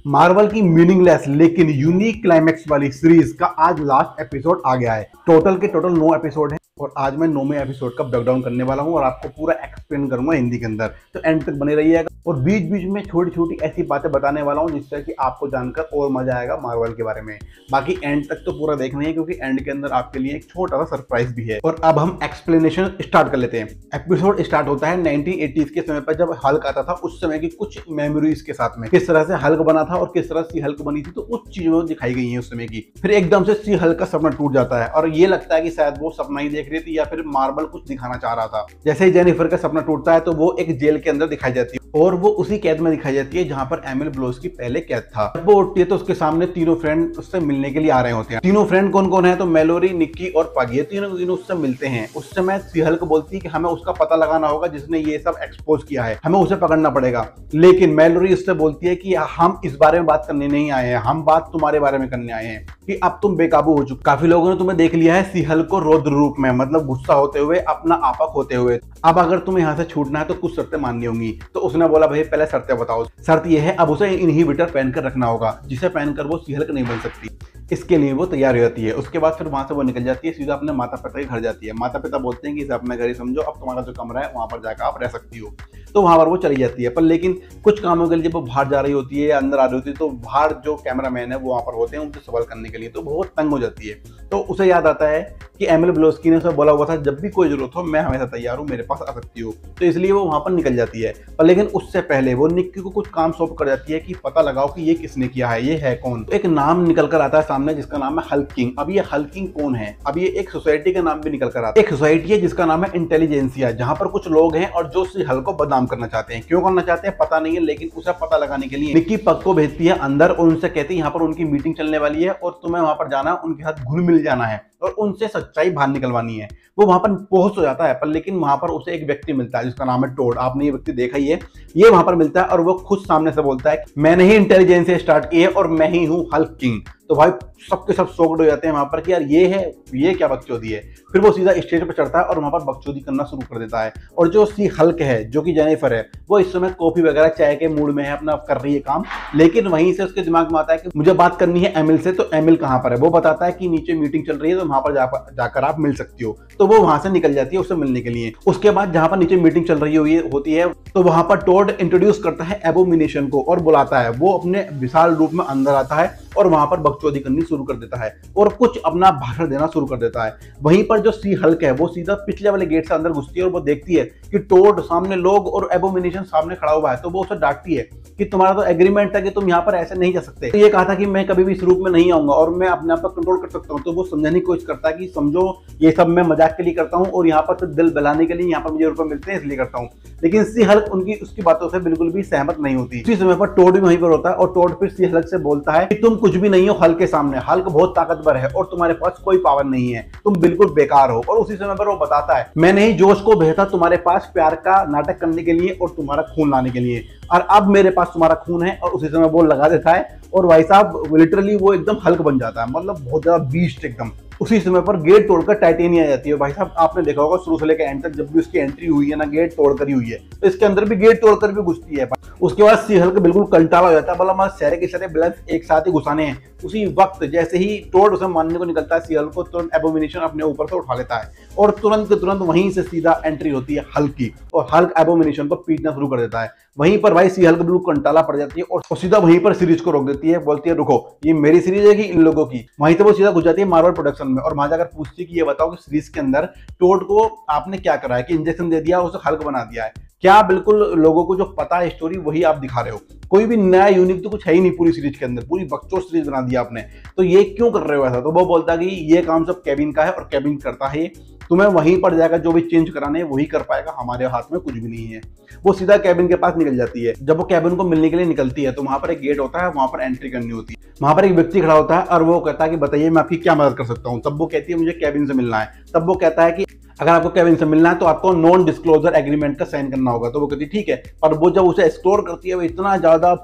Marvel की meaningless लेकिन unique climax वाली सीरीज का आज लास्ट एपिसोड आ गया है। टोटल के टोटल 9 एपिसोड हैं और आज मैं 9वें एपिसोड का ब्रेकडाउन करने वाला हूं और आपको पूरा एक्सप्लेन करूंगा हिंदी के अंदर, तो एंड तक बने रहिएगा। और बीच बीच में छोटी छोटी ऐसी बातें बताने वाला हूं जिससे कि आपको जानकर और मजा आएगा मार्वल के बारे में। बाकी एंड तक तो पूरा देखना है क्योंकि एंड के अंदर आपके लिए एक छोटा सा सरप्राइज भी है। और अब हम एक्सप्लेनेशन स्टार्ट कर लेते हैं। एपिसोड स्टार्ट होता है 1980s के समय पर, जब हल्क आता था उस समय की कुछ मेमोरीज के साथ में, किस तरह से हल्क बना था और किस तरह सी हल्क बनी थी, तो उस चीजों दिखाई गई है उस समय की। फिर एकदम से सी हल्क का सपना टूट जाता है और ये लगता है कि शायद वो सपना ही देख रही थी या फिर मार्वल कुछ दिखाना चाह रहा था। जैसे ही जेनिफर का सपना टूटता है तो वो एक जेल के अंदर दिखाई जाती है और वो उसी कैद में दिखाई जाती है जहां पर एमिल ब्लोस्की पहले कैद था। जब वो उठती है तो उसके सामने तीनों फ्रेंड उससे मिलने के लिए आ रहे होते हैं। तीनों फ्रेंड कौन कौन है, तो मैलोरी, निक्की और पग, ये तीनों उससे मिलते हैं। उस समय सी हल्क बोलती है कि हमें उसका पता लगाना होगा जिसने ये सब एक्सपोज किया है, हमें उसे पकड़ना पड़ेगा। लेकिन मैलोरी उससे बोलती है कि हम इस बारे में बात करने नहीं आए हैं, हम बात तुम्हारे बारे में करने आए हैं कि अब तुम बेकाबू हो चुके। काफी लोगों ने तुम्हें देख लिया है सी हल्क को रौद्र रूप में, मतलब गुस्सा होते हुए, अपना आपा होते हुए। अब अगर तुम्हें यहाँ से छूटना है तो कुछ शर्तें माननी होंगी। तो उसने बोला भाई पहले शर्तें बताओ। शर्त यह है अब उसे इनहिबिटर पहनकर रखना होगा, जिसे पहनकर वो सी हल्क नहीं बन सकती। इसके लिए वो तैयार हो जाती है। उसके बाद फिर वहां से वो निकल जाती है, सीधा अपने माता पिता के घर जाती है। माता पिता बोलते हैं कि इसे अपने घर ही समझो, अब तुम्हारा जो कमरा है वहां पर जाकर आप रह सकती हो। तो वहां पर वो चली जाती है। पर लेकिन कुछ कामों के लिए जब वो बाहर जा रही होती है, अंदर आ रही होती है, तो बाहर जो कैमरामैन है वो वहां पर होते हैं उनसे सवाल करने के लिए, तो बहुत तंग हो जाती है। तो उसे याद आता है कि एमिल ब्लोस्की ने उसे बोला हुआ था जब भी कोई जरूरत हो मैं हमेशा तैयार हूँ, मेरे पास आ सकती हो। तो इसलिए वो वहां पर निकल जाती है। पर लेकिन उससे पहले वो निक्की को कुछ काम सौंप कर जाती है कि पता लगाओ कि ये किसने किया है, ये है कौन। तो एक नाम निकल कर आता है सामने जिसका नाम है हल्किंग। अब ये हल्किंग कौन है? अब ये एक सोसाइटी का नाम भी निकल कर आता है। एक सोसाइटी है जिसका नाम है इंटेलिजेंसिया, जहां पर कुछ लोग हैं और जो सी हल्क को बदनाम करना चाहते हैं। क्यों करना चाहते हैं पता नहीं है, लेकिन उसे पता लगाने के लिए निक्की पग को भेजती है अंदर और उनसे कहती है यहाँ पर उनकी मीटिंग चलने वाली है और तुम्हें वहां पर जाना, उनके साथ घुल मिल जाना है और उनसे सच्चाई बाहर निकलवानी है। वो वहां पर पहुंच हो जाता है। पर लेकिन वहां पर उसे एक व्यक्ति मिलता है जिसका नाम है टोड। आपने ये व्यक्ति देखा ही है। ये वहां पर मिलता है और वो खुद सामने से बोलता है मैंने ही इंटेलिजेंस से स्टार्ट की है और मैं ही हूँ हल्क किंग। तो भाई सबके सब शॉक्ड हो जाते हैं वहां पर कि यार ये है, ये क्या बकचोदी है। फिर वो सीधा स्टेज पर चढ़ता है और वहां पर बकचोदी करना शुरू कर देता है। और जो सी हल्क है, जो कि जेनिफर है, वो इस समय कॉफी वगैरह चाय के मूड में है, अपना कर रही है काम। लेकिन वहीं से उसके दिमाग में आता है कि मुझे बात करनी है एमिल से। तो एमिल कहां पर है? वो बताता है कि नीचे मीटिंग चल रही है, तो वहां पर जाकर आप मिल सकती हो। तो वो वहां से निकल जाती है उससे मिलने के लिए। उसके बाद जहां पर नीचे मीटिंग चल रही होती है, तो वहां पर टोड इंट्रोड्यूस करता है एबोमिनेशन को और बुलाता है। वो अपने विशाल रूप में अंदर आता है और वहां पर बकचोदी करनी शुरू कर देता है और कुछ अपना भाषण देना शुरू कर देता है। वहीं पर जो सी हल्क है वो सीधा पिछले वाले गेट से अंदर घुसती है और वो देखती है कि टोड सामने लोग और एबोमिनेशन सामने खड़ा हुआ है। तो वो उसे डांटती है कि तुम्हारा तो एग्रीमेंट था कि तुम यहाँ पर ऐसे नहीं जा सकते। तो ये कहा था कि मैं कभी भी इस रूप में नहीं आऊंगा और मैं अपने आप पर कंट्रोल कर सकता हूँ। तो वो समझाने की कोशिश करता है कि समझो ये सब मैं मजाक के लिए करता हूँ और यहाँ पर सिर्फ दिल बहलाने के लिए यहाँ पर मुझे रुपए मिलते हैं इसलिए करता हूँ। लेकिन सी हल्क उसकी बातों से बिल्कुल भी सहमत नहीं होती। इसी समय पर टोड भी वहीं पर होता है और टोड फिर सी हल्क से बोलता है कि तुम कुछ भी नहीं हो हल्क के सामने, हल्क बहुत ताकतवर है और तुम्हारे पास कोई पावर नहीं है, तुम बिल्कुल बेकार हो। और उसी समय पर वो बताता है मैंने ही जोश को भेजा तुम्हारे पास प्यार का नाटक करने के लिए और तुम्हारा खून लाने के लिए, और अब मेरे पास तुम्हारा खून है। और उसी समय वो लगा देता है और भाई साहब लिटरली वो एकदम हल्क बन जाता है, मतलब बहुत ज्यादा बीस्ट एकदम। उसी समय पर गेट तोड़कर टाइटेनिया आ जाती है। भाई साहब आपने देखा होगा शुरू से लेकर एंड तक जब भी उसकी एंट्री हुई है ना, गेट तोड़कर ही हुई है। तो इसके अंदर भी गेट तोड़कर भी घुसती है। उसके बाद सी हल्क बिल्कुल कंटाला हो जाता है, बोला हमारे सारे के सारे ब्लैंक्स एक साथ ही घुसाने हैं। उसी वक्त जैसे ही टोड उसे मारने को निकलता है, सी हल्क को तुरंत एबोमिनेशन अपने ऊपर से उठा लेता है और तुरंत के तुरंत वहीं से सीधा एंट्री होती है हल्क की और हल्क एबोमिनेशन को पीटना शुरू कर देता है। वहीं पर भाई सी हल्क बिल्कुल कंटाला पड़ जाती है और सीधा वहीं पर सीरीज को रोक देती है। बोलती है रुको, ये मेरी सीरीज है कि इन लोगों की? वहीं से वो सीधा घुस जाती है मार्वल प्रोडक्शन में और वहां जाकर पूछती है कि ये बताओ कि सीरीज के अंदर टोड को आपने क्या करा है कि इंजेक्शन दे दिया, उसे हल्क बना दिया है क्या? बिल्कुल लोगों को जो पता है स्टोरी वही आप दिखा रहे हो, कोई भी नया यूनिक तो कुछ है ही नहीं पूरी सीरीज के अंदर, पूरी बकचोद सीरीज बना दिया आपने, तो ये क्यों कर रहे हो ऐसा? तो वो बोलता है कि ये काम सब केविन का है और केविन करता है, तुम्हें वहीं पर जाकर जो भी चेंज कराने हैं वही कर पाएगा, हमारे हाथ में कुछ भी नहीं है। वो सीधा केविन के पास निकल जाती है। जब वो केविन को मिलने के लिए निकलती है तो वहां पर एक गेट होता है, वहां पर एंट्री करनी होती है। वहां पर एक व्यक्ति खड़ा होता है और वो कहता है कि बताइए मैं आपकी क्या मदद कर सकता हूँ। तब वो कहती है मुझे केविन से मिलना है। तब वो कहता है कि अगर आपको केविन से मिलना है तो आपको नॉन डिस्क्लोजर एग्रीमेंट का साइन करना होगा। तो वो कहती ठीक है, पर वो जब उसे एक्सप्लोर करती है वो इतना ज्यादा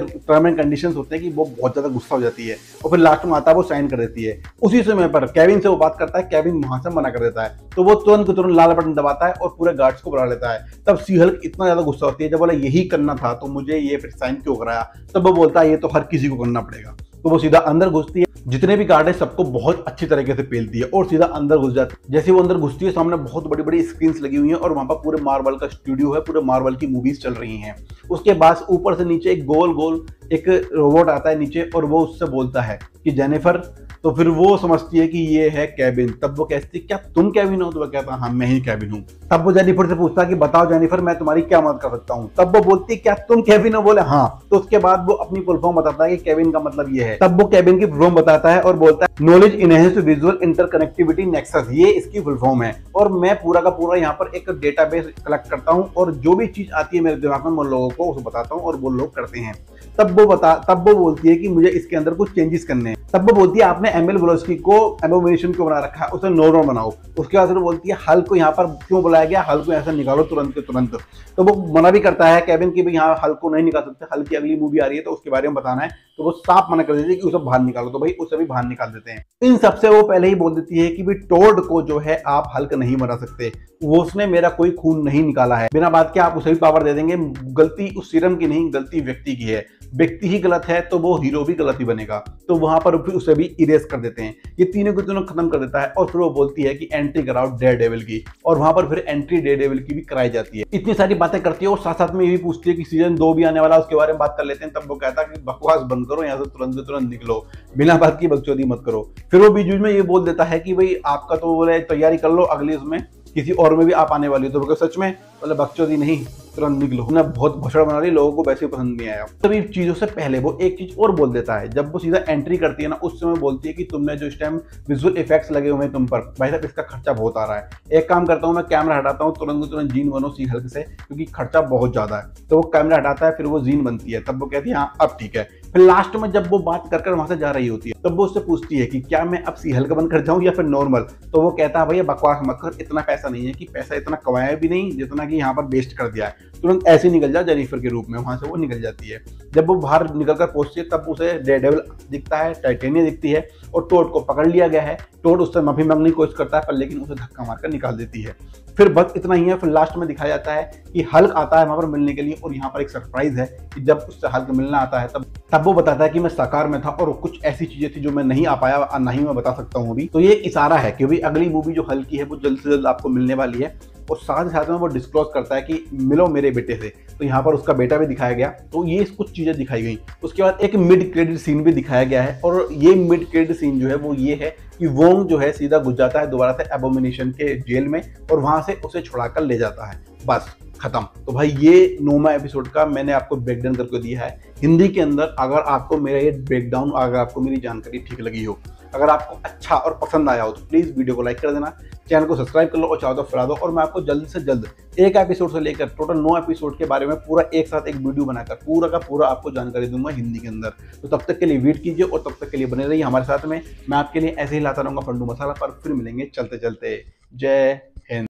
टर्म एंड कंडीशंस होते हैं कि वो बहुत ज्यादा गुस्सा हो जाती है और फिर लास्ट में आता है वो साइन कर देती है। उसी समय पर केविन से वो बात करता है, केविन वहां से मना कर देता है, तो वो तुरंत लाल बटन दबाता है और पूरे गार्ड्स को बुला लेता है। तब सी हल्क इतना ज्यादा गुस्सा होती है, जब बोला यही करना था तो मुझे ये फिर साइन क्यों कराया। तब वो बोलता है ये तो हर किसी को करना पड़ेगा। तो वो सीधा अंदर घुसती है, जितने भी गार्ड है सबको बहुत अच्छी तरीके से पेलती है और सीधा अंदर घुस जाती है। जैसे वो अंदर घुसती है सामने बहुत बड़ी बड़ी स्क्रीन्स लगी हुई हैं और वहां पर पूरे मार्वल का स्टूडियो है, पूरे मार्वल की मूवीज चल रही हैं। उसके बाद ऊपर से नीचे एक गोल गोल एक रोबोट आता है नीचे और वो उससे बोलता है कि जेनिफर। तो फिर वो समझती है कि ये है केविन। तब वो कहती है क्या तुम केविन हो? तो वो कहता है हाँ मैं ही केविन हूँ। तब वो जेनिफर से पूछता है कि बताओ जेनिफर मैं तुम्हारी क्या मदद कर सकता हूँ। तब वो बोलती है क्या तुम केविन हो? बोले हाँ। तो उसके बाद वो अपनी फुल फॉर्म बताता है कि केविन का मतलब ये है। तब वो केविन की फुल फॉर्म बताता है और बोलता है knowledge enhanced visual interconnectivity nexus, ये इसकी फुल फॉर्म है। और मैं पूरा का पूरा यहाँ पर एक डेटाबेस कलेक्ट करता हूँ और जो भी चीज आती है मेरे दिमाग में मैं लोगों को उसे बताता हूँ और वो लोग करते हैं। तब वो बोलती है कि मुझे इसके अंदर कुछ चेंजेस करने हैं। तब वो बोलती है आपने एमिल वेलोसिटी को एबोमिनेशन क्यों बना रखा है, उसे नॉर्मल बनाओ। उसके बाद वो बोलती है हल को यहाँ पर क्यों बुलाया गया, हल को यहाँ से निकालो तुरंत के तुरंत। तो वो मना भी करता है केविन की भी यहाँ हल को नहीं निकाल सकते, हल की अगली मूवी आ रही है तो उसके बारे में बताना है। तो वो साफ मना कर देती है कि उसे बाहर निकालो। तो भाई उसे भी बाहर निकाल देते हैं। इन सबसे वो पहले ही बोल देती है कि भाई टोड को जो है आप हल्क नहीं मरा सकते, वो उसने मेरा कोई खून नहीं निकाला है। बिना बात के आप उसे भी पावर दे देंगे। गलती उस सीरम की नहीं, गलती व्यक्ति की है। व्यक्ति ही गलत है तो वो हीरो भी गलत ही बनेगा। तो वहां पर फिर उसे भी इरेज कर देते हैं। ये तीनों के तीनों खत्म कर देता है और फिर वो बोलती है कि एंट्री कराओ डेयरडेविल की, और वहां पर फिर एंट्री डेयरडेविल की भी कराई जाती है। इतनी सारी बातें करती है और साथ साथ में ये भी पूछती है कि सीजन 2 भी आने वाला है, उसके बारे में बात कर लेते हैं। तब वो कहता है कि बकवास बंद करो, यहाँ से तुरंत निकलो, बिना बात की बकचोदी मत करो। फिर वो बीच में ये बोल देता है कि भाई आपका तो बोले तैयारी कर लो, अगली उसमें किसी और में भी आप आने वाली हो। तो सच में बोले बकचोदी नहीं, तुरंत निकलो। उन्हें बहुत भसड़ बना रही, लोगों को वैसे ही पसंद नहीं आया। सभी चीजों से पहले वो एक चीज और बोल देता है। जब वो सीधा एंट्री करती है ना, उस समय बोलती है कि तुमने जो इस टाइम विजुअल इफेक्ट्स लगे हुए हैं तुम पर, भाई साहब इसका खर्चा बहुत आ रहा है। एक काम करता हूँ मैं कैमरा हटाता हूँ, तुरंत जीन बनो सी हल्क से, क्योंकि खर्चा बहुत ज्यादा है। तो वो कैमरा हटाता है, फिर वो जीन बनती है। तब वो कहती है हाँ अब ठीक है। फिर लास्ट में जब वो बात कर वहां से जा रही होती है, तब वो उससे पूछती है कि क्या मैं अब सी हल्क बन कर जाऊं या फिर नॉर्मल। तो वो कहता है भैया बकवास मत कर, इतना पैसा नहीं है, कि पैसा इतना कमाया भी नहीं जितना कि यहाँ पर वेस्ट कर दिया है। तुरंत ऐसे निकल जा जेनिफर के रूप में। वहां से वो निकल जाती है। जब वो बाहर निकलकर पहुंचती है तब उसे डेयरडेविल दिखता है, टाइटेनिया दिखती है और टोड को पकड़ लिया गया है। टोड उससे माफी मांगने की कोशिश करता है पर लेकिन उसे धक्का मारकर निकाल देती है। फिर बस इतना ही है। फिर लास्ट में दिखाया जाता है कि हल्क आता है वहां पर मिलने के लिए, और यहाँ पर एक सरप्राइज है कि जब उससे हल्क मिलना आता है तब वो बताता है कि मैं साकार में था और कुछ ऐसी चीजें थी जो मैं नहीं आ पाया और नहीं मैं बता सकता हूँ अभी। तो ये इशारा है कि भाई अगली मूवी जो हल्क की है वो जल्द से जल्द आपको मिलने वाली है। और साथ ही साथ में वो डिस्क्लोज करता है कि मिलो मेरे बेटे से। तो यहाँ पर उसका बेटा भी दिखाया गया। तो ये कुछ चीजें दिखाई गई। उसके बाद एक मिड क्रेडिट सीन भी दिखाया गया है, और ये मिड क्रेडिट सीन जो है वो ये है कि वोंग जो है सीधा घुस जाता है दोबारा से एबोमिनेशन के जेल में और वहां से उसे छुड़ाकर ले जाता है। बस खत्म। तो भाई ये 9वां एपिसोड का मैंने आपको ब्रेकडाउन करके दिया है हिंदी के अंदर। अगर आपको मेरा ये ब्रेकडाउन, अगर आपको मेरी जानकारी ठीक लगी हो, अगर आपको अच्छा और पसंद आया हो तो प्लीज वीडियो को लाइक कर देना, चैनल को सब्सक्राइब कर लो और चाहो तो फैला दो। और मैं आपको जल्द से जल्द एक एपिसोड से लेकर टोटल 9 एपिसोड के बारे में पूरा एक साथ एक वीडियो बनाकर पूरा का पूरा आपको जानकारी दूंगा हिंदी के अंदर। तो तब तक के लिए वेट कीजिए और तब तक के लिए बने रहिए हमारे साथ में। मैं आपके लिए ऐसे ही लाता रहूंगा फंडू मसाला पर। फिर मिलेंगे चलते चलते। जय